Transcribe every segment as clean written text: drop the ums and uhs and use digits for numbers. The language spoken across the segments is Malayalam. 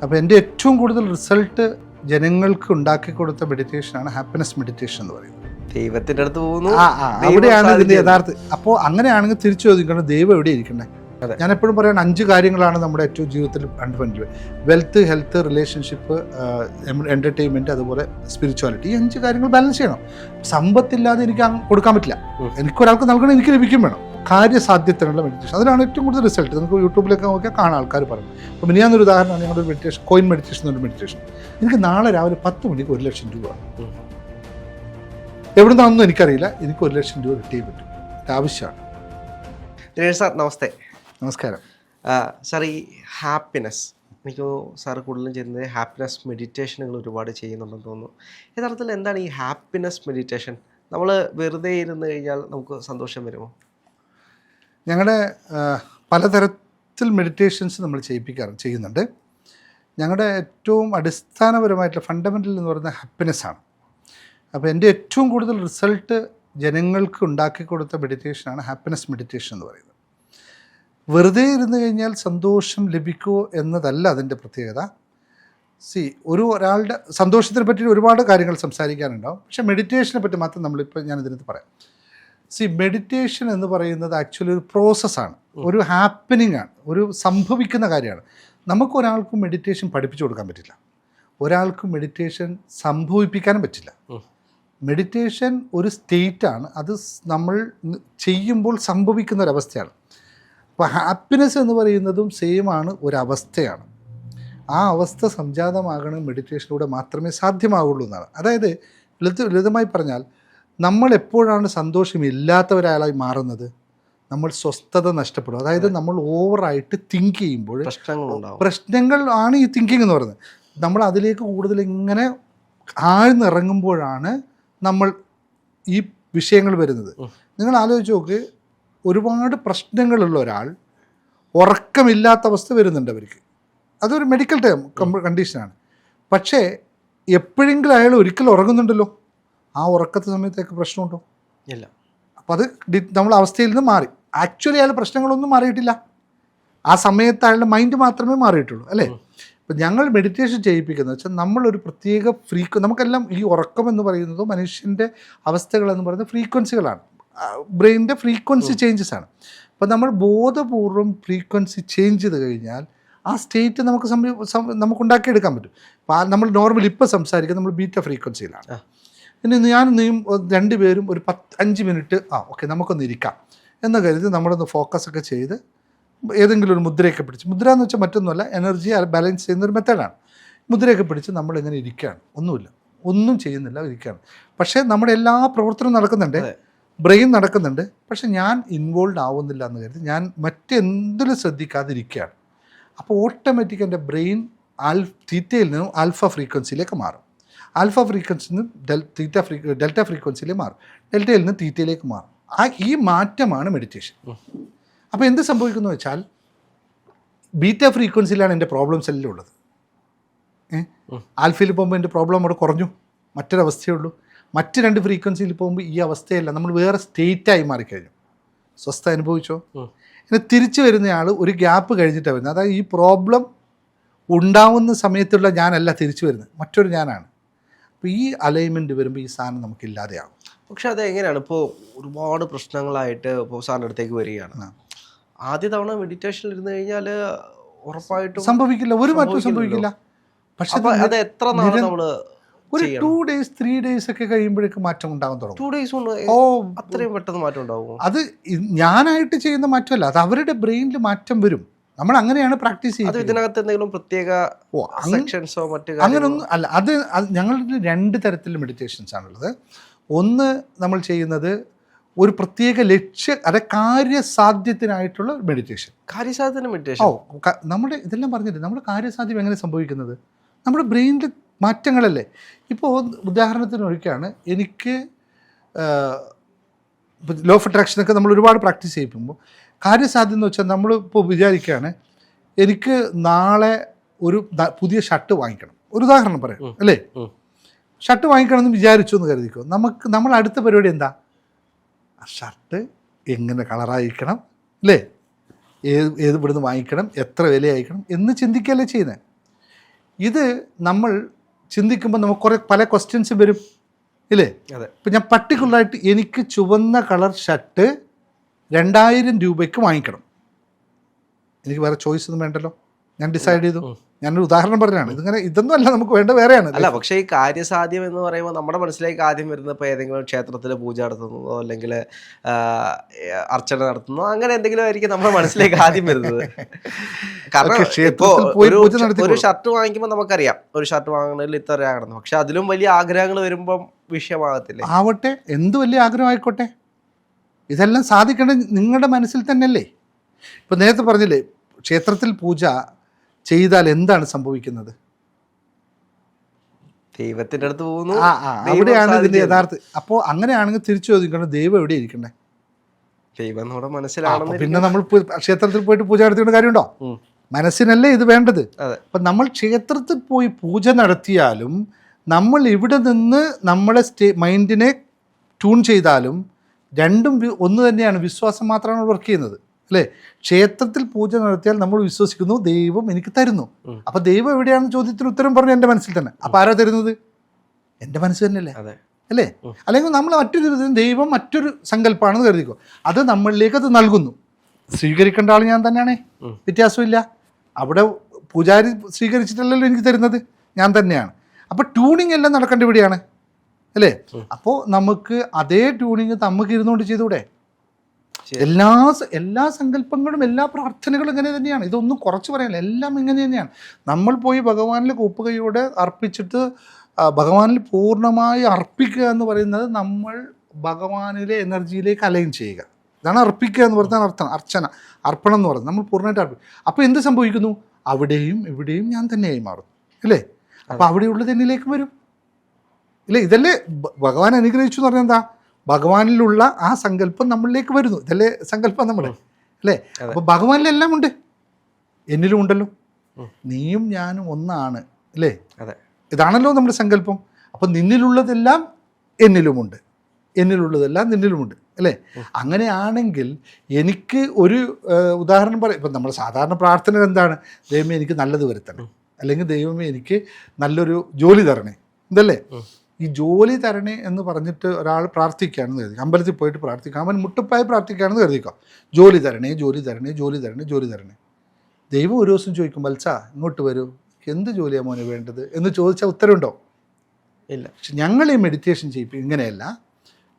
അപ്പോൾ എൻ്റെ ഏറ്റവും കൂടുതൽ റിസൾട്ട് ജനങ്ങൾക്ക് ഉണ്ടാക്കി കൊടുത്ത മെഡിറ്റേഷനാണ് ഹാപ്പിനെസ് മെഡിറ്റേഷൻ എന്ന് പറയുന്നത്. ദൈവത്തിൻ്റെ അടുത്ത് പോകുന്നു, അവിടെയാണ് ഇതിൻ്റെ യഥാർത്ഥ. അപ്പോൾ അങ്ങനെയാണെങ്കിൽ തിരിച്ചു ചോദിക്കണം, ദൈവം എവിടെ ഇരിക്കണ്ടേ? ഞാൻ എപ്പോഴും പറയാൻ 5 കാര്യങ്ങളാണ് നമ്മുടെ ഏറ്റവും ജീവിതത്തിൽ fundamental: wealth, health, relationship, entertainment, അതുപോലെ സ്പിരിച്വാലിറ്റി. ഈ 5 കാര്യങ്ങൾ ബാലൻസ് ചെയ്യണം. സമ്പത്തില്ലാതെ എനിക്ക് കൊടുക്കാൻ പറ്റില്ല. എനിക്കൊരാൾക്ക് നൽകണം, എനിക്ക് ലഭിക്കും വേണം. കാര്യസാധ്യത്തിനുള്ള മെഡിറ്റേഷൻ, അതിനാണ് ഏറ്റവും കൂടുതൽ റിസൾട്ട്. നമുക്ക് യൂട്യൂബിലൊക്കെ നോക്കിയാൽ കാണാൻ ആൾക്കാർ പറയും. അപ്പോൾ മിനിയാന്നൊരു ഉദാഹരണമാണ് ഞങ്ങളുടെ മെഡിറ്റേഷൻ, കോയിൻ മെഡിറ്റേഷൻ എന്നൊരു മെഡിറ്റേഷൻ. എനിക്ക് നാളെ രാവിലെ 10 മണിക്ക് 1 ലക്ഷം രൂപ എവിടെ നിന്നാണെന്നും എനിക്കറിയില്ല. എനിക്ക് 1 ലക്ഷം രൂപ കിട്ടിയേ പറ്റും. ഇത് ആവശ്യമാണ്. ദിനേഷ് സാർ നമസ്തേ. നമസ്കാരം സാർ. ഈ ഹാപ്പിനെസ്, എനിക്ക് സാർ കൂടുതലും ചെയ്യുന്നത് ഹാപ്പിനെസ് മെഡിറ്റേഷനുകൾ ഒരുപാട് ചെയ്യുന്നുണ്ടെന്ന് തോന്നുന്നു. യഥാർത്ഥത്തിൽ എന്താണ് ഈ ഹാപ്പിനെസ് മെഡിറ്റേഷൻ? നമ്മൾ വെറുതെ ഇരുന്ന് കഴിഞ്ഞാൽ നമുക്ക് സന്തോഷം വരുമോ? ഞങ്ങളുടെ പലതരത്തിൽ മെഡിറ്റേഷൻസ് നമ്മൾ ചെയ്യുന്നുണ്ട്. ഞങ്ങളുടെ ഏറ്റവും അടിസ്ഥാനപരമായിട്ടുള്ള ഫണ്ടമെൻ്റൽ എന്ന് പറയുന്നത് ഹാപ്പിനെസ്സാണ്. അപ്പോൾ എൻ്റെ ഏറ്റവും കൂടുതൽ റിസൾട്ട് ജനങ്ങൾക്ക് ഉണ്ടാക്കി കൊടുത്ത മെഡിറ്റേഷനാണ് ഹാപ്പിനെസ് മെഡിറ്റേഷൻ എന്ന് പറയുന്നത്. വെറുതെ ഇരുന്ന് കഴിഞ്ഞാൽ സന്തോഷം ലഭിക്കുമോ എന്നതല്ല അതിൻ്റെ പ്രത്യേകത. ഒരാളുടെ സന്തോഷത്തിനെ പറ്റി ഒരുപാട് കാര്യങ്ങൾ സംസാരിക്കാനുണ്ടാവും. പക്ഷേ മെഡിറ്റേഷനെ പറ്റി മാത്രം നമ്മളിപ്പോൾ ഞാനിതിനകത്ത് പറയാം. മെഡിറ്റേഷൻ എന്ന് പറയുന്നത് ആക്ച്വലി ഒരു പ്രോസസ്സാണ്, ഒരു ഹാപ്പനിങ് ആണ്, ഒരു സംഭവിക്കുന്ന കാര്യമാണ്. നമുക്കൊരാൾക്കും മെഡിറ്റേഷൻ പഠിപ്പിച്ചു കൊടുക്കാൻ പറ്റില്ല, ഒരാൾക്കും മെഡിറ്റേഷൻ സംഭവിപ്പിക്കാനും പറ്റില്ല. മെഡിറ്റേഷൻ ഒരു സ്റ്റേറ്റാണ്, അത് നമ്മൾ ചെയ്യുമ്പോൾ സംഭവിക്കുന്ന ഒരവസ്ഥയാണ്. അപ്പോൾ ഹാപ്പിനെസ് എന്ന് പറയുന്നതും സെയിമാണ്, ഒരവസ്ഥയാണ്. ആ അവസ്ഥ സംജാതമാകണം മെഡിറ്റേഷനിലൂടെ മാത്രമേ സാധ്യമാവുള്ളൂ എന്നാണ്. അതായത് ലളിതമായി പറഞ്ഞാൽ, നമ്മൾ എപ്പോഴാണ് സന്തോഷമില്ലാത്തവരാളായി മാറുന്നത്? നമ്മൾ സ്വസ്ഥത നഷ്ടപ്പെടും. അതായത് നമ്മൾ ഓവറായിട്ട് തിങ്ക് ചെയ്യുമ്പോൾ പ്രശ്നങ്ങൾ ആണ് ഈ തിങ്കിങ് എന്ന് പറയുന്നത്. നമ്മൾ അതിലേക്ക് കൂടുതൽ ഇങ്ങനെ ആഴ്ന്നിറങ്ങുമ്പോഴാണ് നമ്മൾ ഈ വിഷയങ്ങൾ വരുന്നത്. നിങ്ങൾ ആലോചിച്ച് നോക്ക്, ഒരുപാട് പ്രശ്നങ്ങളുള്ള ഒരാൾ ഉറക്കമില്ലാത്ത അവസ്ഥ വരുന്നുണ്ട് അവർക്ക്. അതൊരു മെഡിക്കൽ കണ്ടീഷനാണ്. പക്ഷേ എപ്പോഴെങ്കിലും അയാൾ ഒരിക്കലും ഉറങ്ങുന്നുണ്ടല്ലോ, ആ ഉറക്കത്തെ സമയത്തേക്ക് പ്രശ്നമുണ്ടോ? ഇല്ല. അപ്പോൾ അത് നമ്മൾ അവസ്ഥയിൽ നിന്ന് മാറി. ആക്ച്വലി അയാൾ പ്രശ്നങ്ങളൊന്നും മാറിയിട്ടില്ല, ആ സമയത്ത് അയാളുടെ മൈൻഡ് മാത്രമേ മാറിയിട്ടുള്ളൂ, അല്ലേ? ഇപ്പം ഞങ്ങൾ മെഡിറ്റേഷൻ ചെയ്യിപ്പിക്കുന്നത് വെച്ചാൽ നമ്മളൊരു പ്രത്യേക നമുക്കെല്ലാം ഈ ഉറക്കം എന്ന് പറയുന്നത് മനുഷ്യൻ്റെ അവസ്ഥകളെന്ന് പറയുന്നത് ഫ്രീക്വൻസികളാണ്, ബ്രെയിനിൻ്റെ ഫ്രീക്വൻസി ചേഞ്ചസ് ആണ്. അപ്പം നമ്മൾ ബോധപൂർവം ഫ്രീക്വൻസി ചേഞ്ച് ചെയ്ത് കഴിഞ്ഞാൽ ആ സ്റ്റേറ്റ് നമുക്ക് ഉണ്ടാക്കിയെടുക്കാൻ പറ്റും. അപ്പോൾ നമ്മൾ നോർമലി ഇപ്പോൾ സംസാരിക്കുന്നത് നമ്മൾ ബീറ്റ ഫ്രീക്വൻസിയിലാണ്. പിന്നെ നീയും 2 പേരും ഒരു 5 മിനിറ്റ് ഓക്കെ നമുക്കൊന്ന് ഇരിക്കാം എന്ന് കരുതി നമ്മളൊന്ന് ഫോക്കസൊക്കെ ചെയ്ത് ഏതെങ്കിലും ഒരു മുദ്രയൊക്കെ പിടിച്ച്, മുദ്ര എന്ന് വെച്ചാൽ മറ്റൊന്നുമല്ല, എനർജി ബാലൻസ് ചെയ്യുന്നൊരു മെത്തേഡാണ്. മുദ്രയൊക്കെ പിടിച്ച് നമ്മളിങ്ങനെ ഇരിക്കുകയാണ്, ഒന്നും ചെയ്യുന്നില്ല, ഇരിക്കുകയാണ്. പക്ഷേ നമ്മുടെ എല്ലാ പ്രവർത്തനവും നടക്കുന്നുണ്ട്, ബ്രെയിൻ നടക്കുന്നുണ്ട്. പക്ഷെ ഞാൻ ഇൻവോൾവ് ആവുന്നില്ല എന്ന് കരുതി ഞാൻ മറ്റെന്തിലും ശ്രദ്ധിക്കാതിരിക്കുകയാണ്. അപ്പോൾ ഓട്ടോമാറ്റിക് എൻ്റെ ബ്രെയിൻ തീറ്റയിൽ നിന്നും ആൽഫ ഫ്രീക്വൻസിയിലേക്ക് മാറും, ആൽഫ ഫ്രീക്വൻസിയിൽ നിന്ന് ഡെൽറ്റ ഫ്രീക്വൻസിയിലേക്ക് മാറും, ഡെൽറ്റയിൽ നിന്ന് തീറ്റയിലേക്ക് മാറും. ഈ മാറ്റമാണ് മെഡിറ്റേഷൻ. അപ്പോൾ എന്ത് സംഭവിക്കുന്നു വെച്ചാൽ, ബീറ്റ ഫ്രീക്വൻസിയിലാണ് എൻ്റെ പ്രോബ്ലംസ് എല്ലാം ഉള്ളത്. ആൽഫയിൽ പോകുമ്പോൾ എൻ്റെ പ്രോബ്ലം അവിടെ കുറഞ്ഞു, മറ്റൊരവസ്ഥയേ ഉള്ളൂ. മറ്റ് 2 ഫ്രീക്വൻസിയിൽ പോകുമ്പോൾ ഈ അവസ്ഥയല്ല, നമ്മൾ വേറെ സ്റ്റേറ്റായി മാറിക്കഴിഞ്ഞു. സ്വസ്ഥ അനുഭവിച്ചോ? ഇനി തിരിച്ചു വരുന്നയാൾ ഒരു ഗ്യാപ്പ് കഴിഞ്ഞിട്ടാണ് വരുന്നത്. അതായത് ഈ പ്രോബ്ലം ഉണ്ടാവുന്ന സമയത്തുള്ള ഞാനല്ല തിരിച്ചു വരുന്നത്, മറ്റൊരു ഞാനാണ്. അപ്പോൾ ഈ അലൈൻമെൻറ്റ് വരുമ്പോൾ ഈ സാധനം നമുക്കില്ലാതെയാകും. പക്ഷെ അത് എങ്ങനെയാണ്? ഇപ്പോൾ ഒരുപാട് പ്രശ്നങ്ങളായിട്ട് ഇപ്പോൾ സാറിൻ്റെ അടുത്തേക്ക് വരികയാണ്. ആദ്യ തവണ മെഡിറ്റേഷനിൽ ഇരുന്ന് കഴിഞ്ഞാൽ ഉറപ്പായിട്ടും സംഭവിക്കില്ല, ഒരു മാറ്റവും സംഭവിക്കില്ല. പക്ഷെ അത് എത്ര നാൾ നമ്മൾ ഒരു 2 days 3 days ഒക്കെ കഴിയുമ്പോഴേക്കും മാറ്റം ഉണ്ടാകാൻ തുടങ്ങും. 2 days കൊണ്ട് അത്രയും പെട്ടെന്ന് മാറ്റം ഉണ്ടാകും? അത് ഞാനായിട്ട് ചെയ്യുന്ന മാറ്റമല്ല, അത് അവരുടെ ബ്രെയിനിൽ മാറ്റം വരും. നമ്മൾ അങ്ങനെയാണ് പ്രാക്ടീസ് ചെയ്യുന്നത്. ഇതിനകത്ത് എന്തെങ്കിലും പ്രത്യേക സെക്ഷൻസോ മറ്റു അങ്ങനൊന്നും അല്ല. അത് ഞങ്ങളുടെ 2 തരത്തിലുള്ള മെഡിറ്റേഷൻസ് ആണുള്ളത്. ഒന്ന് നമ്മൾ ചെയ്യുന്നത് ഒരു പ്രത്യേക കാര്യസാധ്യത്തിനായിട്ടുള്ള മെഡിറ്റേഷൻ. കാര്യസാധ്യത്തിന് മെഡിറ്റേഷൻ? നമ്മുടെ ഇതെല്ലാം പറഞ്ഞിട്ട് നമ്മുടെ കാര്യസാധ്യം എങ്ങനെ സംഭവിക്കുന്നത്? നമ്മുടെ ബ്രെയിനിൽ മാറ്റങ്ങളല്ലേ. ഇപ്പോൾ ഉദാഹരണത്തിന് ഒഴിക്കുകയാണ്, എനിക്ക് ലോ ഓഫ് അട്രാക്ഷനൊക്കെ നമ്മൾ ഒരുപാട് പ്രാക്ടീസ് ചെയ്യിക്കുമ്പോൾ കാര്യസാധ്യം എന്ന് വെച്ചാൽ നമ്മളിപ്പോൾ വിചാരിക്കുകയാണ്, എനിക്ക് നാളെ ഒരു പുതിയ ഷർട്ട് വാങ്ങിക്കണം, ഒരു ഉദാഹരണം പറയാം, അല്ലേ? ഷർട്ട് വാങ്ങിക്കണം എന്ന് വിചാരിച്ചു എന്ന് കരുതിക്കോ. നമ്മൾ അടുത്ത പരിപാടി എന്താ? ഷർട്ട് എങ്ങനെ കളറായിരിക്കണം, അല്ലേ? ഏത് ഇവിടുന്ന് വാങ്ങിക്കണം, എത്ര വില അയക്കണം എന്ന് ചിന്തിക്കുകയല്ലേ ചെയ്യുന്നത്. ഇത് നമ്മൾ ചിന്തിക്കുമ്പോൾ നമുക്ക് കുറേ പല ക്വസ്റ്റ്യൻസ് വരും ഇല്ലേ? അതെ. ഇപ്പം ഞാൻ പർട്ടിക്കുലറായിട്ട് എനിക്ക് ചുവന്ന കളർ ഷർട്ട് 2000 രൂപയ്ക്ക് വാങ്ങിക്കണം, എനിക്ക് വേറെ ചോയ്സ് ഒന്നും വേണ്ടല്ലോ, ഞാൻ ഡിസൈഡ് ചെയ്തു. ഞാനൊരു ഉദാഹരണം പറഞ്ഞാണ്, ഇതൊന്നും അല്ല നമുക്ക് വേണ്ട, വേറെയാണ്. അല്ല, പക്ഷേ ഈ കാര്യസാധ്യം എന്ന് പറയുമ്പോൾ നമ്മുടെ മനസ്സിലേക്ക് ആദ്യം വരുന്നത് ഇപ്പോൾ ഏതെങ്കിലും ക്ഷേത്രത്തിൽ പൂജ നടത്തുന്നതോ അല്ലെങ്കിൽ അർച്ചന നടത്തുന്നതോ അങ്ങനെ എന്തെങ്കിലും ആയിരിക്കും നമ്മുടെ മനസ്സിലേക്ക് ആദ്യം വരുന്നത്. കാരണം ഇപ്പോൾ ഒരു ഷർട്ട് വാങ്ങിക്കുമ്പോൾ നമുക്കറിയാം ഒരു ഷർട്ട് വാങ്ങുന്നതിൽ ഇത്ര ആകണം, പക്ഷെ അതിലും വലിയ ആഗ്രഹങ്ങൾ വരുമ്പം വിഷയമാകത്തില്ലേ? ആവട്ടെ, എന്ത് വലിയ ആഗ്രഹം ആയിക്കോട്ടെ, ഇതെല്ലാം സാധിക്കേണ്ടത് നിങ്ങളുടെ മനസ്സിൽ തന്നെയല്ലേ? ഇപ്പം നേരത്തെ പറഞ്ഞില്ലേ, ക്ഷേത്രത്തിൽ പൂജ ചെയ്താൽ എന്താണ് സംഭവിക്കുന്നത്? ദൈവത്തിന്റെ അടുത്ത് പോകുന്നു, അവിടെയാണ് ഇതിന്റെ യഥാർത്ഥ. അപ്പോൾ അങ്ങനെയാണെങ്കിൽ തിരിച്ചു ചോദിക്കണം, ദൈവം എവിടെ ഇരിക്കണ്ടേ? ദൈവം നമ്മുടെ മനസ്സിലാണെന്ന്. പിന്നെ നമ്മൾ ക്ഷേത്രത്തിൽ പോയിട്ട് പൂജ നടത്തിയിട്ട് കാര്യമുണ്ടോ? മനസ്സിനല്ലേ ഇത് വേണ്ടത്. അപ്പം നമ്മൾ ക്ഷേത്രത്തിൽ പോയി പൂജ നടത്തിയാലും നമ്മൾ ഇവിടെ നിന്ന് നമ്മളെ മൈൻഡിനെ ട്യൂൺ ചെയ്താലും രണ്ടും ഒന്ന് തന്നെയാണ്. വിശ്വാസം മാത്രമാണ് വർക്ക് ചെയ്യുന്നത് അല്ലേ? ക്ഷേത്രത്തിൽ പൂജ നടത്തിയാൽ നമ്മൾ വിശ്വസിക്കുന്നു ദൈവം എനിക്ക് തരുന്നു. അപ്പം ദൈവം എവിടെയാണെന്ന് ചോദ്യത്തിന് ഉത്തരം പറഞ്ഞു എൻ്റെ മനസ്സിൽ തന്നെ. അപ്പം ആരാ തരുന്നത്? എൻ്റെ മനസ്സ് തന്നെയല്ലേ അല്ലേ? അല്ലെങ്കിൽ നമ്മൾ മറ്റൊരു ദൈവം മറ്റൊരു സങ്കല്പമാണെന്ന് കരുതിക്കോ, അത് നമ്മളിലേക്ക് അത് നൽകുന്നു. സ്വീകരിക്കേണ്ട ആൾ ഞാൻ തന്നെയാണേ, വ്യത്യാസമില്ല. അവിടെ പൂജാരി സ്വീകരിച്ചിട്ടല്ലല്ലോ എനിക്ക് തരുന്നത്, ഞാൻ തന്നെയാണ്. അപ്പോൾ ട്യൂണിങ് എല്ലാം നടക്കേണ്ട ഇവിടെയാണ് അല്ലേ? അപ്പോൾ നമുക്ക് അതേ ട്യൂണിങ് നമുക്ക് ഇരുന്നുകൊണ്ട് ചെയ്തുകൂടെ? എല്ലാ സങ്കല്പങ്ങളും എല്ലാ പ്രാർത്ഥനകളും ഇങ്ങനെ തന്നെയാണ്. ഇതൊന്നും കുറച്ച് പറയാനില്ല, എല്ലാം ഇങ്ങനെ തന്നെയാണ്. നമ്മൾ പോയി ഭഗവാനിൽ കൂപ്പുകയോടെ അർപ്പിച്ചിട്ട് ഭഗവാനിൽ പൂർണ്ണമായി അർപ്പിക്കുക എന്ന് പറയുന്നത് നമ്മൾ ഭഗവാനിലെ എനർജിയിലേക്ക് അലൈൻ ചെയ്യുക. ഇതാണ് അർപ്പിക്കുക എന്ന് പറഞ്ഞാൽ അർത്ഥം. അർപ്പണം എന്ന് പറയുന്നത് നമ്മൾ പൂർണ്ണമായിട്ട് അർപ്പിക്കും. അപ്പോൾ എന്ത് സംഭവിക്കുന്നു? അവിടെയും ഇവിടെയും ഞാൻ തന്നെയായി മാറും അല്ലേ? അപ്പോൾ അവിടെയുള്ളത് എന്നിലേക്ക് വരും ഇല്ലേ? ഇതല്ലേ ഭഗവാൻ അനുഗ്രഹിച്ചു എന്ന് പറഞ്ഞാൽ എന്താ? ഭഗവാനിലുള്ള ആ സങ്കല്പം നമ്മളിലേക്ക് വരുന്നു. ഇതല്ലേ സങ്കല്പം നമ്മുടെ അല്ലേ? അപ്പോൾ ഭഗവാനിലെല്ലാം ഉണ്ട്, എന്നിലും ഉണ്ടല്ലോ. നീയും ഞാനും ഒന്നാണ് അല്ലേ? ഇതാണല്ലോ നമ്മുടെ സങ്കല്പം. അപ്പം നിന്നിലുള്ളതെല്ലാം എന്നിലുമുണ്ട്, എന്നിലുള്ളതെല്ലാം നിന്നിലുമുണ്ട് അല്ലേ? അങ്ങനെയാണെങ്കിൽ എനിക്ക് ഒരു ഉദാഹരണം പറയാം. ഇപ്പം നമ്മൾ സാധാരണ പ്രാർത്ഥന എന്താണ്? ദൈവമേ എനിക്ക് നല്ലത് വരുത്തണം, അല്ലെങ്കിൽ ദൈവമേ എനിക്ക് നല്ലൊരു ജോലി തരണേ, ഇതല്ലേ? ഈ ജോലി തരണേ എന്ന് പറഞ്ഞിട്ട് ഒരാൾ പ്രാർത്ഥിക്കുകയാണെന്ന് കരുതി, അമ്പലത്തിൽ പോയിട്ട് പ്രാർത്ഥിക്കാം, അവൻ മുട്ടപ്പായി പ്രാർത്ഥിക്കുകയാണെന്ന് കരുതിക്കോ, ജോലി തരണേ ജോലി തരണേ ജോലി തരണേ ജോലി തരണേ. ദൈവം ഒരു ദിവസം ചോദിക്കും, വത്സാ ഇങ്ങോട്ട് വരൂ, എന്ത് ജോലിയാണ് മോനെ വേണ്ടത് എന്ന് ചോദിച്ചാൽ ഉത്തരവുണ്ടോ? ഇല്ല. പക്ഷെ ഞങ്ങൾ ഈ മെഡിറ്റേഷൻ ചെയ്യിപ്പോൾ ഇങ്ങനെയല്ല.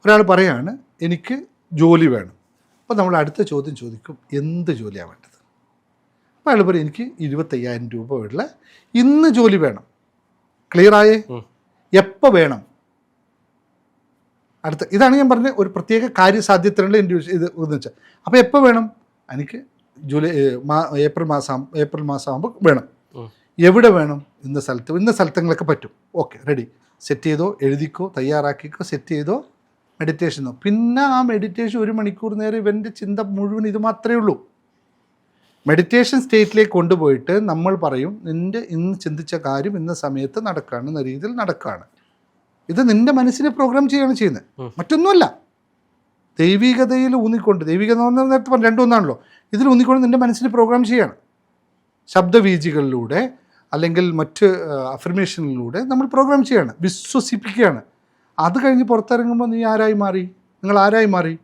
ഒരാൾ പറയാണ് എനിക്ക് ജോലി വേണം, അപ്പോൾ നമ്മൾ അടുത്ത ചോദ്യം ചോദിക്കും, എന്ത് ജോലിയാണ് വേണ്ടത്? അപ്പോൾ അയാൾ പറയും എനിക്ക് 25,000 രൂപ ഉള്ള ഇന്ന് ജോലി വേണം. ക്ലിയറായേ? എപ്പോൾ വേണം? ഇതാണ് ഞാൻ പറഞ്ഞ ഒരു പ്രത്യേക കാര്യസാധ്യത്തിനുള്ള ഇത് എന്ന് വെച്ചാൽ. അപ്പോൾ എപ്പോൾ വേണം? എനിക്ക് ഏപ്രിൽ മാസം ആകുമ്പോൾ വേണം. എവിടെ വേണം? ഇന്ന സ്ഥലങ്ങളൊക്കെ പറ്റും. ഓക്കെ, റെഡി, സെറ്റ് ചെയ്തോ, എഴുതിക്കോ, തയ്യാറാക്കിക്കോ, സെറ്റ് ചെയ്തോ, മെഡിറ്റേഷനോ. പിന്നെ ആ മെഡിറ്റേഷൻ 1 മണിക്കൂർ നേരം ഇവൻ്റെ ചിന്ത മുഴുവൻ ഇത് മാത്രമേ ഉള്ളൂ. മെഡിറ്റേഷൻ സ്റ്റേറ്റിലേക്ക് കൊണ്ടുപോയിട്ട് നമ്മൾ പറയും, നിൻ്റെ ഇന്ന് ചിന്തിച്ച കാര്യം ഇന്ന സമയത്ത് നടക്കുകയാണ്, എന്ന രീതിയിൽ നടക്കുകയാണ്. ഇത് നിൻ്റെ മനസ്സിനെ പ്രോഗ്രാം ചെയ്യുകയാണ് ചെയ്യുന്നത്, മറ്റൊന്നുമല്ല. ദൈവികതയിൽ ഊന്നിക്കൊണ്ട്, ദൈവികത എന്ന് പറഞ്ഞാൽ നേരത്തെ പറഞ്ഞു രണ്ടൊന്നാണല്ലോ, ഇതിൽ ഊന്നിക്കൊണ്ട് നിൻ്റെ മനസ്സിനെ പ്രോഗ്രാം ചെയ്യുകയാണ്. ശബ്ദവീചികളിലൂടെ അല്ലെങ്കിൽ മറ്റ് അഫർമേഷനിലൂടെ നമ്മൾ പ്രോഗ്രാം ചെയ്യുകയാണ്, വിശ്വസിപ്പിക്കുകയാണ്. അത് കഴിഞ്ഞ് പുറത്തിറങ്ങുമ്പോൾ നീ ആരായി മാറി? നിങ്ങൾ ആരായി മാറി?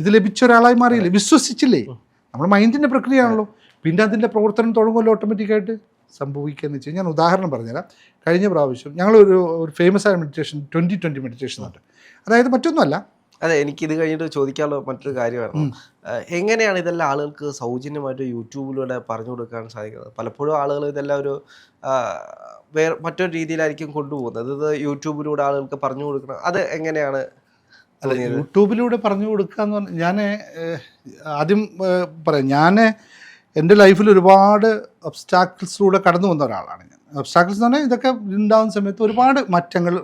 ഇത് ലഭിച്ച ഒരാളായി മാറിയില്ലേ? വിശ്വസിച്ചില്ലേ? നമ്മുടെ മൈൻഡിൻ്റെ പ്രക്രിയയാണല്ലോ. പിന്നെ അതിൻ്റെ പ്രവർത്തനം തുടങ്ങുമല്ലോ ഓട്ടോമാറ്റിക്കായിട്ട് സംഭവിക്കുകയെന്ന് വെച്ച് കഴിഞ്ഞാൽ, ഞാൻ ഉദാഹരണം പറഞ്ഞുതരാം. കഴിഞ്ഞ പ്രാവശ്യം ഞങ്ങളൊരു ഫേമസ് ആയ മെഡിറ്റേഷൻ 2020 മെഡിറ്റേഷൻ ഉണ്ട്. അതായത് മറ്റൊന്നുമല്ല. അതെ, എനിക്കിത് കഴിഞ്ഞിട്ട് ചോദിക്കാനുള്ള മറ്റൊരു കാര്യമായിരുന്നു, എങ്ങനെയാണ് ഇതെല്ലാം ആളുകൾക്ക് സൗജന്യമായിട്ട് യൂട്യൂബിലൂടെ പറഞ്ഞു കൊടുക്കാൻ സാധിക്കുന്നത്? പലപ്പോഴും ആളുകൾ ഇതെല്ലാം ഒരു മറ്റൊരു രീതിയിലായിരിക്കും കൊണ്ടുപോകുന്നത്. ഇത് യൂട്യൂബിലൂടെ ആളുകൾക്ക് പറഞ്ഞു കൊടുക്കണം, അത് എങ്ങനെയാണ്? അല്ല, യൂട്യൂബിലൂടെ പറഞ്ഞു കൊടുക്കുക എന്ന് പറഞ്ഞാൽ, ഞാൻ ആദ്യം പറയാം, ഞാൻ എൻ്റെ ലൈഫിൽ ഒരുപാട് ഒബ്സ്റ്റാക്കിൾസിലൂടെ കടന്നു വന്ന ഒരാളാണ് ഞാൻ. ഒബ്സ്റ്റാക്കിൾസ് എന്ന് പറഞ്ഞാൽ ഇതൊക്കെ ഉണ്ടാകുന്ന സമയത്ത് ഒരുപാട് മാറ്റങ്ങൾ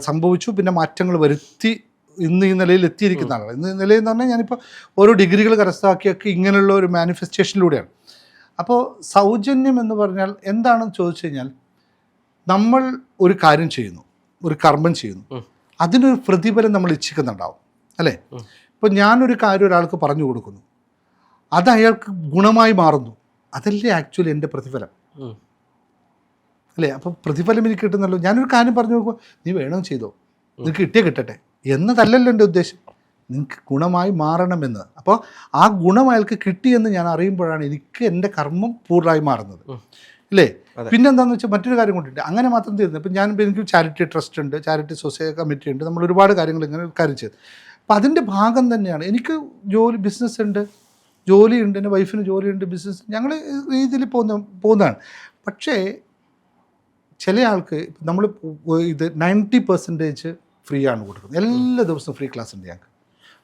സംഭവിച്ചു, പിന്നെ മാറ്റങ്ങൾ വരുത്തി ഇന്ന് ഈ നിലയിൽ എത്തിയിരിക്കുന്ന ആളാണ്. ഇന്ന് ഈ നിലയിൽ എന്ന് പറഞ്ഞാൽ ഞാനിപ്പോൾ ഓരോ ഡിഗ്രികൾ കരസ്ഥമാക്കിയൊക്കെ ഇങ്ങനെയുള്ള ഒരു മാനിഫെസ്റ്റേഷനിലൂടെയാണ്. അപ്പോൾ സൗജന്യം എന്ന് പറഞ്ഞാൽ എന്താണെന്ന് ചോദിച്ചു കഴിഞ്ഞാൽ, നമ്മൾ ഒരു കാര്യം ചെയ്യുന്നു, ഒരു കർമ്മം ചെയ്യുന്നു, അതിനൊരു പ്രതിഫലം നമ്മൾ ഇച്ഛിക്കുന്നുണ്ടാവും അല്ലേ? ഇപ്പോൾ ഞാനൊരു കാര്യം ഒരാൾക്ക് പറഞ്ഞു കൊടുക്കുന്നു, അത് അയാൾക്ക് ഗുണമായി മാറുന്നു, അതല്ലേ ആക്ച്വലി എൻ്റെ പ്രതിഫലം അല്ലേ? അപ്പോൾ പ്രതിഫലം എനിക്ക് കിട്ടുന്നല്ലോ. ഞാനൊരു കാര്യം പറഞ്ഞു നോക്കുമ്പോൾ നീ വേണമെന്ന് ചെയ്തോ, നിനക്ക് കിട്ടിയേ കിട്ടട്ടെ എന്നതല്ലല്ലോ എൻ്റെ ഉദ്ദേശം, നിങ്ങൾക്ക് ഗുണമായി മാറണമെന്ന്. അപ്പോൾ ആ ഗുണം അയാൾക്ക് കിട്ടിയെന്ന് ഞാൻ അറിയുമ്പോഴാണ് എനിക്ക് എൻ്റെ കർമ്മം പൂർണ്ണമായി മാറുന്നത്, ഇല്ലേ? പിന്നെന്താണെന്ന് വെച്ചാൽ മറ്റൊരു കാര്യം കൊണ്ടിട്ട് അങ്ങനെ മാത്രം തീരുന്നത്. ഇപ്പം എനിക്ക് ചാരിറ്റി ട്രസ്റ്റ് ഉണ്ട്, ചാരിറ്റി സൊസൈറ്റി കമ്മിറ്റി ഉണ്ട്, നമ്മൾ ഒരുപാട് കാര്യങ്ങൾ ഇങ്ങനെ കാര്യം ചെയ്ത്. അപ്പം അതിൻ്റെ ഭാഗം തന്നെയാണ്. എനിക്ക് ബിസിനസ് ഉണ്ട്, ജോലിയുണ്ട്, എൻ്റെ വൈഫിന് ജോലിയുണ്ട്, ബിസിനസ്, ഞങ്ങൾ രീതിയിൽ പോകുന്നതാണ്. പക്ഷേ ചില ആൾക്ക് നമ്മൾ ഇത് 90% ഫ്രീ ആണ് കൊടുക്കുന്നത്, എല്ലാ ദിവസവും ഫ്രീ ക്ലാസ് ഉണ്ട് ഞങ്ങൾക്ക്.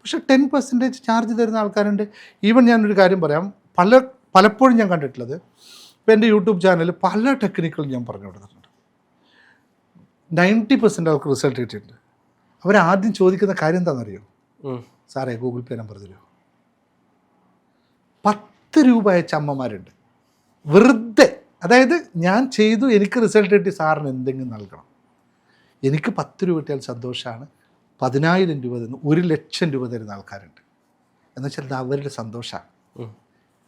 പക്ഷേ 10% ചാർജ് തരുന്ന ആൾക്കാരുണ്ട്. ഈവൻ ഞാനൊരു കാര്യം പറയാം, പലപ്പോഴും ഞാൻ കണ്ടിട്ടുള്ളത്, ഇപ്പോൾ എൻ്റെ യൂട്യൂബ് ചാനലിൽ പല ടെക്നിക്കുകളും ഞാൻ പറഞ്ഞു കൊടുത്തിട്ടുണ്ട്. 90% അവർക്ക് റിസൾട്ട് കിട്ടിയിട്ടുണ്ട്. അവരാദ്യം ചോദിക്കുന്ന കാര്യം എന്താണെന്നറിയോ? സാറേ ഗൂഗിൾ പേ നമ്പർ തരുമോ? 10 രൂപ അയച്ച അമ്മമാരുണ്ട് വെറുതെ. അതായത് ഞാൻ ചെയ്തു, എനിക്ക് റിസൾട്ട് കിട്ടി, സാറിന് എന്തെങ്കിലും നൽകണം. എനിക്ക് 10 രൂപ കിട്ടിയാൽ സന്തോഷമാണ്. 10,000 രൂപ തരുന്നു, 1,00,000 രൂപ തരുന്ന ആൾക്കാരുണ്ട്. എന്നുവെച്ചാൽ ഇത് അവരുടെ സന്തോഷമാണ്.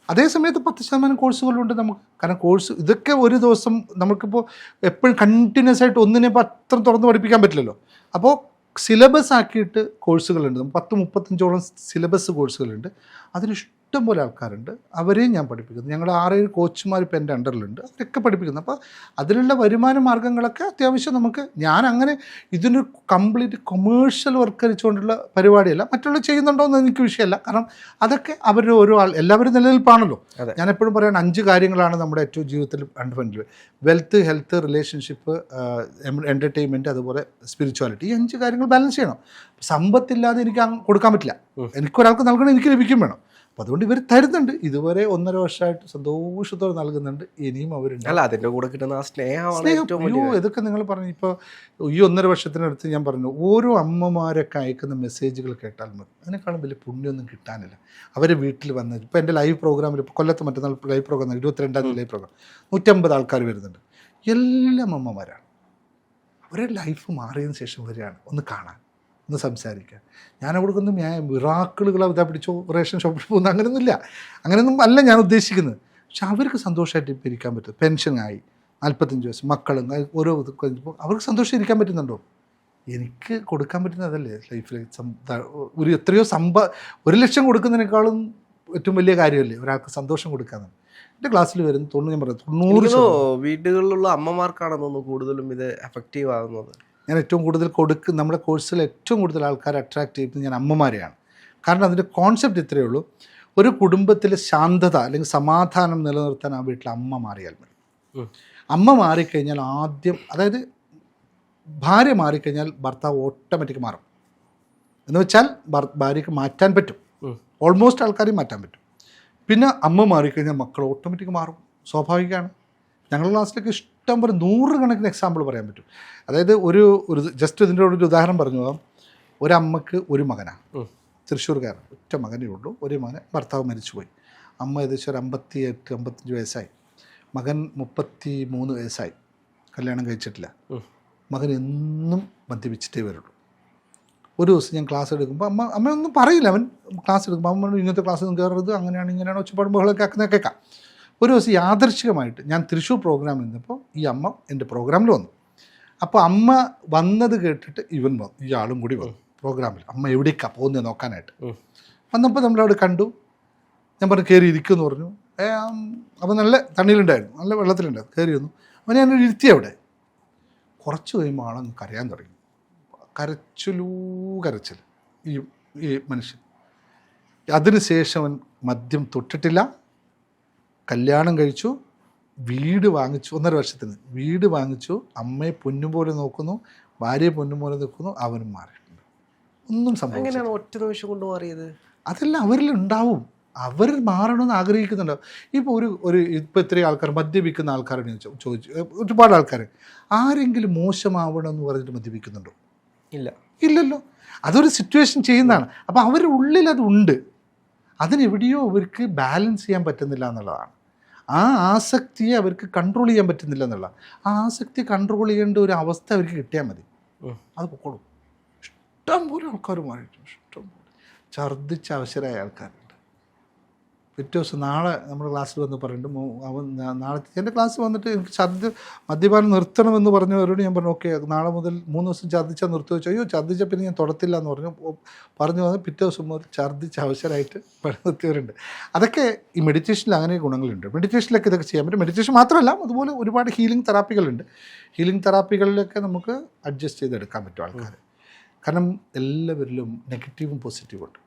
അതേസമയത്ത് 10% കോഴ്സുകളുണ്ട് നമുക്ക്. കാരണം കോഴ്സ് ഇതൊക്കെ ഒരു ദിവസം നമുക്കിപ്പോൾ എപ്പോഴും കണ്ടിന്യൂസ് ആയിട്ട് ഒന്നിനെ പത്രം തുറന്ന് പഠിപ്പിക്കാൻ പറ്റില്ലല്ലോ. അപ്പോൾ സിലബസ് ആക്കിയിട്ട് കോഴ്സുകളുണ്ട്. 10-35ഓളം സിലബസ് കോഴ്സുകളുണ്ട്. അതിനിഷ്ടം പോലെ ആൾക്കാരുണ്ട്, അവരെയും ഞാൻ പഠിപ്പിക്കുന്നു. ഞങ്ങൾ 6-7 കോച്ചുമാർ ഇപ്പോൾ എൻ്റെ അണ്ടറിലുണ്ട്, അവരൊക്കെ പഠിപ്പിക്കുന്നു. അപ്പോൾ അതിനുള്ള വരുമാന മാർഗ്ഗങ്ങളൊക്കെ അത്യാവശ്യം നമുക്ക്, ഞാൻ അങ്ങനെ ഇതിനൊരു കംപ്ലീറ്റ് കൊമേഴ്ഷ്യൽ വർക്കരിച്ചുകൊണ്ടുള്ള പരിപാടിയല്ല. മറ്റുള്ള ചെയ്യുന്നുണ്ടോ എന്ന് എനിക്ക് വിഷയമല്ല. കാരണം അതൊക്കെ അവരുടെ ഓരോ എല്ലാവരും നിലനിൽപ്പാണല്ലോ. ഞാൻ എപ്പോഴും പറയുന്നത് 5 കാര്യങ്ങളാണ് നമ്മുടെ ഏറ്റവും ജീവിതത്തിൽ fundamental: wealth, health, relationship, entertainment, അതുപോലെ സ്പിരിച്വാലിറ്റി. ഈ 5 കാര്യങ്ങൾ ബാലൻസ് ചെയ്യണം. സമ്പത്തില്ലാതെ എനിക്ക് കൊടുക്കാൻ പറ്റില്ല. എനിക്കൊരാൾക്ക് നൽകണം, എനിക്ക് ലഭിക്കും വേണം. അപ്പോൾ അതുകൊണ്ട് ഇവർ തരുന്നുണ്ട്. ഇതുവരെ 1.5 വർഷമായിട്ട് സന്തോഷത്തോടെ നൽകുന്നുണ്ട്. ഇനിയും അവരുണ്ട്. അല്ല, അതിൻ്റെ കൂടെ കിട്ടുന്ന ആ സ്നേഹമാണ്. ഇതൊക്കെ നിങ്ങൾ പറഞ്ഞു. ഇപ്പോൾ ഈ 1.5 വർഷത്തിനടുത്ത് ഞാൻ പറഞ്ഞു, ഓരോ അമ്മമാരൊക്കെ അയക്കുന്ന മെസ്സേജുകൾ കേട്ടാൽ മതി. അതിനേക്കാളും വലിയ പുണ്യമൊന്നും കിട്ടാനില്ല. അവരെ വീട്ടിൽ വന്ന് ഇപ്പോൾ എൻ്റെ ലൈവ് പ്രോഗ്രാമിൽ, ഇപ്പോൾ കൊല്ലത്ത് മറ്റന്നാൾ ലൈവ് പ്രോഗ്രാം, 22-ാം തീയതി ലൈവ് പ്രോഗ്രാം, 150 ആൾക്കാർ വരുന്നുണ്ട്. എല്ലാം അമ്മമാരാണ്. അവരുടെ ലൈഫ് മാറിയതിന് ശേഷം വരികയാണ് ഒന്ന് കാണാൻ, ഒന്ന് സംസാരിക്കാൻ. ഞാൻ അവിടേക്കൊന്നും മിറാക്കിളുകൾ ഇതാ പിടിച്ചോ റേഷൻ ഷോപ്പിൽ പോകുന്ന അങ്ങനെയൊന്നുമില്ല. അങ്ങനെയൊന്നും അല്ല ഞാൻ ഉദ്ദേശിക്കുന്നത്. പക്ഷെ അവർക്ക് സന്തോഷമായിട്ട് ഇപ്പോൾ ഇരിക്കാൻ പറ്റും. പെൻഷനായി 45 വയസ്സ്, മക്കളും ഓരോ ഇത് കഴിഞ്ഞപ്പോൾ അവർക്ക് സന്തോഷം ഇരിക്കാൻ പറ്റുന്നുണ്ടോ? എനിക്ക് കൊടുക്കാൻ പറ്റുന്നതല്ലേ ലൈഫിൽ ഒരു എത്രയോ 1,00,000 കൊടുക്കുന്നതിനേക്കാളും ഏറ്റവും വലിയ കാര്യമല്ലേ ഒരാൾക്ക് സന്തോഷം കൊടുക്കാന്ന്. എൻ്റെ ക്ലാസ്സിൽ വരുന്ന 90 വീടുകളിലുള്ള അമ്മമാർക്കാണെന്നൊന്ന് കൂടുതലും ഇത് എഫക്റ്റീവ് ആകുന്നത്. ഞാൻ ഏറ്റവും കൂടുതൽ നമ്മുടെ കോഴ്സിൽ ഏറ്റവും കൂടുതൽ ആൾക്കാരെ അട്രാക്റ്റ് ചെയ്യുന്നത് ഞാൻ അമ്മമാരെയാണ്. കാരണം അതിൻ്റെ കോൺസെപ്റ്റ് ഇത്രയേ ഉള്ളൂ: ഒരു കുടുംബത്തിൽ ശാന്തത അല്ലെങ്കിൽ സമാധാനം നിലനിർത്താൻ ആ വീട്ടിൽ അമ്മ മാറിയാൽ മതി. അമ്മ മാറിക്കഴിഞ്ഞാൽ ആദ്യം, അതായത് ഭാര്യ മാറിക്കഴിഞ്ഞാൽ ഭർത്താവ് ഓട്ടോമാറ്റിക് മാറും. എന്ന് വെച്ചാൽ ഭാര്യയ്ക്ക് മാറ്റാൻ പറ്റും, ഓൾമോസ്റ്റ് ആൾക്കാരെയും മാറ്റാൻ പറ്റും. പിന്നെ അമ്മ മാറിക്കഴിഞ്ഞാൽ മക്കൾ ഓട്ടോമാറ്റിക് മാറും, സ്വാഭാവികമാണ്. ഞങ്ങളുടെ ക്ലാസ്സിലേക്ക് ഇഷ്ടം പോലെ 100 കണക്കിന് എക്സാമ്പിൾ പറയാൻ പറ്റും. അതായത് ഒരു ജസ്റ്റ് ഇതിൻ്റെ ഒരു ഉദാഹരണം പറഞ്ഞു പോകാം. ഒരമ്മക്ക് ഒരു മകനാണ്, തൃശ്ശൂർക്കാരൻ, ഒറ്റ മകനേ ഉള്ളൂ. ഒരു മകൻ, ഭർത്താവ് മരിച്ചുപോയി. അമ്മ ഏകദേശം ഒരു 58-55 വയസ്സായി. മകൻ 33 വയസ്സായി, കല്യാണം കഴിച്ചിട്ടില്ല. മകൻ എന്നും മദ്യപിച്ചിട്ടേ വരുള്ളൂ. ഒരു ദിവസം ഞാൻ ക്ലാസ് എടുക്കുമ്പോൾ അമ്മയൊന്നും പറയില്ല. അവൻ ക്ലാസ് എടുക്കുമ്പോൾ അമ്മ ഇങ്ങനത്തെ ക്ലാസ്സൊന്നും കയറരുത്, അങ്ങനെയാണ് ഇങ്ങനെയാണ്, ഒച്ചപ്പാടും ബഹളമൊക്കെ ആക്കുന്ന കേൾക്കാം. ഒരു ദിവസം യാദൃശ്ചികമായിട്ട് ഞാൻ തൃശ്ശൂർ പ്രോഗ്രാം നിന്നപ്പോൾ ഈ അമ്മ എൻ്റെ പ്രോഗ്രാമിൽ വന്നു. അപ്പോൾ അമ്മ വന്നത് കേട്ടിട്ട് ഇവൻ വന്നു, ഈ ആളും കൂടി വന്നു പ്രോഗ്രാമിൽ. അമ്മ എവിടേക്കാണ് പോകുന്നത് നോക്കാനായിട്ട് വന്നപ്പോൾ നമ്മളവിടെ കണ്ടു. ഞാൻ പറഞ്ഞു കയറി ഇരിക്കുമെന്ന് പറഞ്ഞു. അപ്പോൾ നല്ല തണ്ണിയിലുണ്ടായിരുന്നു, നല്ല വെള്ളത്തിലുണ്ടായിരുന്നു. കയറി വന്നു. അപ്പോൾ ഞാൻ ഇരുത്തി അവിടെ. കുറച്ച് കഴിയുമ്പോൾ ആളങ്ങ് കരയാൻ തുടങ്ങി. കരച്ചിൽ ഈ മനുഷ്യൻ. അതിനുശേഷം അവൻ മദ്യം തൊട്ടിട്ടില്ല, കല്യാണം കഴിച്ചു, വീട് വാങ്ങിച്ചു. 1.5 വർഷത്തിന് വീട് വാങ്ങിച്ചു, അമ്മയെ പൊന്നുപോലെ നോക്കുന്നു, ഭാര്യയെ പൊന്നുപോലെ നോക്കുന്നു. അവനും മാറിയിട്ടുണ്ട്. ഒന്നും സംഭവിച്ചില്ല. ഒറ്റ നിമിഷം കൊണ്ട് മാറിയത് അതെല്ലാം അവരിലുണ്ടാവും. അവർ മാറണമെന്ന് ആഗ്രഹിക്കുന്നുണ്ടാവും. ഇപ്പോൾ ഇപ്പോൾ ഇത്രയും ആൾക്കാർ മദ്യപിക്കുന്ന ആൾക്കാരോട് ചോദിച്ചു, ഒരുപാട് ആൾക്കാർ ആരെങ്കിലും മോശമാവണമെന്ന് പറഞ്ഞിട്ട് മദ്യപിക്കുന്നുണ്ടോ? ഇല്ലല്ലോ. അതൊരു സിറ്റുവേഷൻ ചെയ്യുന്നതാണ്. അപ്പോൾ അവരുടെ ഉള്ളിൽ അതുണ്ട്. അതിനെവിടെയോ അവർക്ക് ബാലൻസ് ചെയ്യാൻ പറ്റുന്നില്ല എന്നുള്ളതാണ്. ആ ആസക്തിയെ അവർക്ക് കൺട്രോൾ ചെയ്യാൻ പറ്റുന്നില്ല എന്നുള്ളതാണ്. ആ ആസക്തി കൺട്രോൾ ചെയ്യേണ്ട ഒരു അവസ്ഥ അവർക്ക് കിട്ടിയാൽ മതി, അത് പൊക്കോളും. ഇഷ്ടം പോലെ ആൾക്കാർ മാറിയിട്ടുണ്ട്, ഇഷ്ടം പോലെ ഛർദ്ദിച്ച അവശരായ ആൾക്കാരുണ്ട്. പിറ്റേ ദിവസം നാളെ നമ്മുടെ ക്ലാസ്സിൽ വന്ന് പറഞ്ഞിട്ട് അവൻ നാളെ എൻ്റെ ക്ലാസ് വന്നിട്ട് എനിക്ക് മദ്യപാനം നിർത്തണമെന്ന് പറഞ്ഞവരോട് ഞാൻ പറഞ്ഞു ഓക്കെ നാളെ മുതൽ 3 ദിവസം ഛർദ്ദിച്ചാൽ നിർത്തുക വെച്ചു. അയ്യോ ഛർദ്ദിച്ച പിന്നെ ഞാൻ തുടത്തില്ല എന്ന് പറഞ്ഞു വന്ന് പിറ്റേ ദിവസം മുതൽ ഛർദ്ദിച്ച് അവശരായിട്ട് നിർത്തിയവരുണ്ട്. അതൊക്കെ ഈ മെഡിറ്റേഷനിൽ അങ്ങനെ ഗുണങ്ങളുണ്ട്. മെഡിറ്റേഷനിലൊക്കെ ഇതൊക്കെ ചെയ്യാൻ പറ്റും. മെഡിറ്റേഷൻ മാത്രമല്ല, അതുപോലെ ഒരുപാട് ഹീലിംഗ് തെറാപ്പികളുണ്ട്. ഹീലിംഗ് തെറാപ്പികളിലൊക്കെ നമുക്ക് അഡ്ജസ്റ്റ് ചെയ്തെടുക്കാൻ പറ്റും ആൾക്കാർ. കാരണം എല്ലാവരിലും നെഗറ്റീവും പോസിറ്റീവും ഉണ്ട്.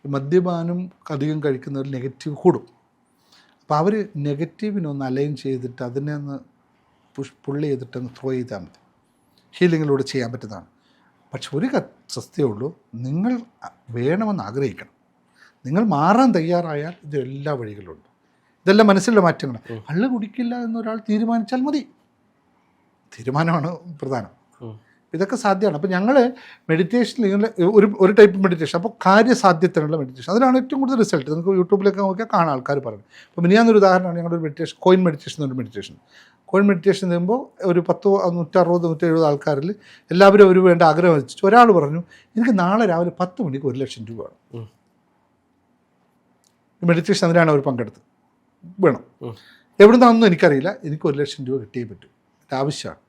മദ്യപാനം അധികം കഴിക്കുന്നവർ നെഗറ്റീവ് കൂടും. അപ്പോൾ അവർ നെഗറ്റീവിനൊന്ന് അലൈൻ ചെയ്തിട്ട് അതിനെ ഒന്ന് പുള്ളി ചെയ്തിട്ടൊന്ന് ത്രോ ചെയ്താൽ മതി. ഹീലിങ്ങിലൂടെ ചെയ്യാൻ പറ്റുന്നതാണ്. പക്ഷെ ഒരു സത്യമേ ഉള്ളൂ, നിങ്ങൾ വേണമെന്ന് ആഗ്രഹിക്കണം. നിങ്ങൾ മാറാൻ തയ്യാറായാൽ ഇത് എല്ലാ വഴികളുണ്ട്. ഇതെല്ലാം മനസ്സിലുള്ള മാറ്റങ്ങൾ. കള്ള് കുടിക്കില്ല എന്നൊരാൾ തീരുമാനിച്ചാൽ മതി. തീരുമാനമാണ് പ്രധാനം. ഇതൊക്കെ സാധ്യമാണ്. അപ്പോൾ ഞങ്ങൾ മെഡിറ്റേഷനിൽ ഒരു ടൈപ്പ് മെഡിറ്റേഷൻ, അപ്പോൾ കാര്യസാധ്യത്തിനുള്ള മെഡിറ്റേഷൻ, അതിലാണ് ഏറ്റവും കൂടുതൽ റിസൾട്ട്. നമുക്ക് യൂട്യൂബിലൊക്കെ നോക്കിയാൽ കാണാൻ ആൾക്കാർ പറയുന്നത്. അപ്പോൾ മിനിയാന്നൊരു ഉദാഹരണമാണ് ഞങ്ങളുടെ ഒരു മെഡിറ്റേഷൻ, കോയിൻ മെഡിറ്റേഷൻ എന്നൊരു മെഡിറ്റേഷൻ. കോയിൻ മെഡിറ്റേഷൻ ചെയ്യുമ്പോൾ ഒരു 160-170 ആൾക്കാരിൽ എല്ലാവരും ഒരു വേണ്ട ആഗ്രഹം വെച്ചിട്ട് ഒരാൾ പറഞ്ഞു എനിക്ക് നാളെ രാവിലെ 10 മണിക്ക് 1 ലക്ഷം രൂപ വേണം. മെഡിറ്റേഷൻ അതിനാണ് അവർ പങ്കെടുത്തത്. വേണം എവിടെ നിന്നാണെന്നും എനിക്കറിയില്ല, എനിക്ക് 1 ലക്ഷം രൂപ കിട്ടിയേ പറ്റൂ, എൻ്റെ ആവശ്യമാണ്.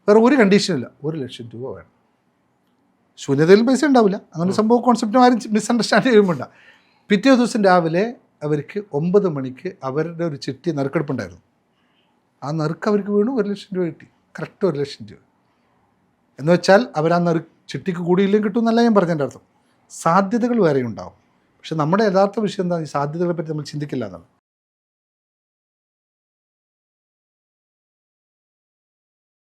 വേറെ ഒരു കണ്ടീഷനില്ല, 1 ലക്ഷം രൂപ വേണം. ശൂന്യതയിൽ പൈസ ഉണ്ടാവില്ല, അങ്ങനെ സംഭവം കോൺസെപ്റ്റും ആരും മിസ്അണ്ടർസ്റ്റാൻഡ് ചെയ്യുമ്പോണ്ട. പിറ്റേ ദിവസം രാവിലെ അവർക്ക് 9 മണിക്ക് അവരുടെ ഒരു ചിട്ടി നറുക്കെടുപ്പുണ്ടായിരുന്നു. ആ നറുക്ക് അവർക്ക് വീണു 1 ലക്ഷം രൂപ കിട്ടി. കറക്റ്റ് 1 ലക്ഷം രൂപ എന്ന് വെച്ചാൽ അവർ ആ ചിട്ടിക്ക് കൂടിയില്ലെങ്കിൽ കിട്ടും എന്നല്ല ഞാൻ പറഞ്ഞതിൻ്റെ അർത്ഥം. സാധ്യതകൾ വേറെ ഉണ്ടാവും. പക്ഷെ നമ്മുടെ യഥാർത്ഥ വിഷയം എന്താ, ഈ സാധ്യതകളെ പറ്റി നമ്മൾ ചിന്തിക്കില്ല എന്നാണ്.